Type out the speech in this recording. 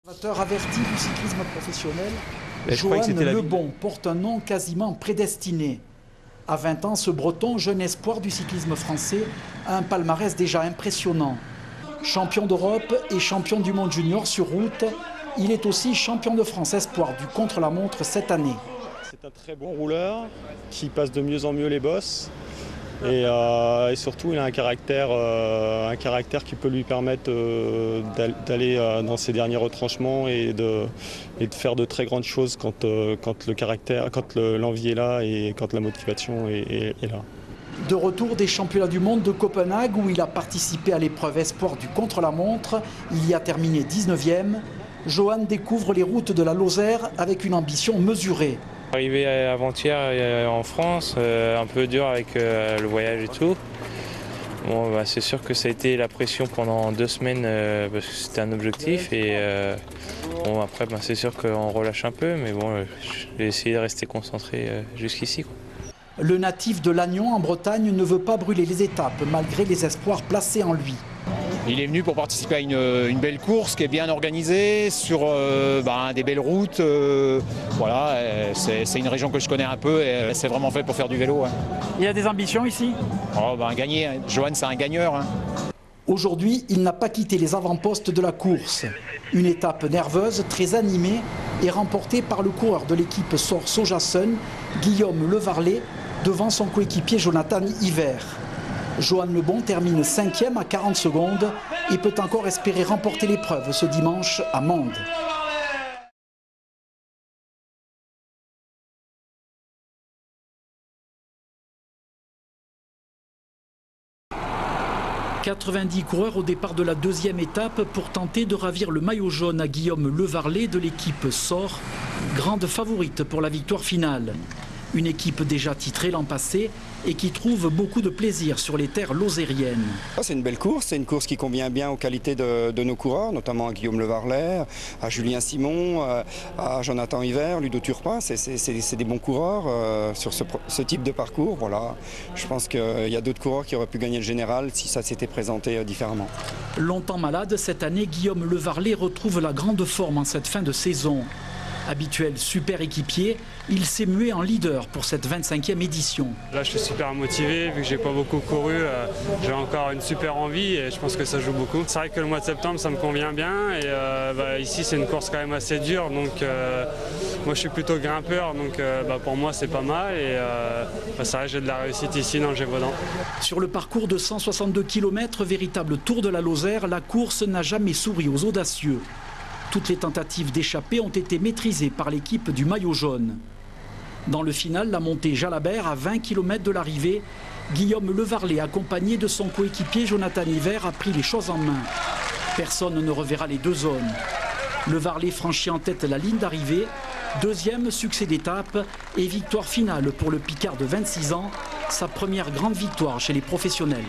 Averti du cyclisme professionnel, Johan Lebon porte un nom quasiment prédestiné. À 20 ans, ce Breton, jeune espoir du cyclisme français, a un palmarès déjà impressionnant. Champion d'Europe et champion du monde junior sur route, il est aussi champion de France espoir du contre-la-montre cette année. C'est un très bon rouleur qui passe de mieux en mieux les bosses. Et surtout, il a un caractère qui peut lui permettre d'aller dans ses derniers retranchements et de faire de très grandes choses quand l'envie est là et quand la motivation est là. De retour des championnats du monde de Copenhague où il a participé à l'épreuve espoir du contre-la-montre, il y a terminé 19e, Johan découvre les routes de la Lozère avec une ambition mesurée. Arrivé avant-hier en France, un peu dur avec le voyage et tout. Bon, c'est sûr que ça a été la pression pendant 2 semaines parce que c'était un objectif et bon, après c'est sûr qu'on relâche un peu, mais bon, j'ai essayé de rester concentré jusqu'ici. Le natif de Lannion en Bretagne ne veut pas brûler les étapes malgré les espoirs placés en lui. Il est venu pour participer à une belle course qui est bien organisée sur des belles routes. Voilà, c'est une région que je connais un peu et c'est vraiment fait pour faire du vélo. Hein. Il y a des ambitions ici ? Gagner. Johan, c'est un gagneur. Hein. Aujourd'hui, il n'a pas quitté les avant-postes de la course. Une étape nerveuse, très animée et remportée par le coureur de l'équipe Sor Sojasun, Guillaume Levarlet, devant son coéquipier Jonathan Hiver. Johan Lebon termine 5e à 40 secondes et peut encore espérer remporter l'épreuve ce dimanche à Mende. « 90 coureurs au départ de la 2e étape pour tenter de ravir le maillot jaune à Guillaume Levarlet de l'équipe SOR, grande favorite pour la victoire finale. Une équipe déjà titrée l'an passé et qui trouve beaucoup de plaisir sur les terres lozériennes. C'est une belle course, c'est une course qui convient bien aux qualités de nos coureurs, notamment à Guillaume Levarlet, à Julien Simon, à Jonathan Hiver, Ludo Turpin. C'est des bons coureurs sur ce type de parcours. Voilà. Je pense qu'il y a d'autres coureurs qui auraient pu gagner le général si ça s'était présenté différemment. Longtemps malade, cette année, Guillaume Levarlet retrouve la grande forme en cette fin de saison. Habituel super équipier, il s'est mué en leader pour cette 25e édition. Là je suis super motivé, vu que j'ai pas beaucoup couru, j'ai encore une super envie et je pense que ça joue beaucoup. C'est vrai que le mois de septembre ça me convient bien et ici c'est une course quand même assez dure, donc moi je suis plutôt grimpeur, donc pour moi c'est pas mal et c'est vrai que j'ai de la réussite ici dans le Gévaudan. Sur le parcours de 162 km, véritable tour de la Lozère, la course n'a jamais souri aux audacieux. Toutes les tentatives d'échapper ont été maîtrisées par l'équipe du maillot jaune. Dans le final, la montée Jalabert à 20 km de l'arrivée, Guillaume Levarlet, accompagné de son coéquipier Jonathan Hiver, a pris les choses en main. Personne ne reverra les 2 zones. Levarlet franchit en tête la ligne d'arrivée, 2e succès d'étape et victoire finale pour le Picard de 26 ans, sa première grande victoire chez les professionnels.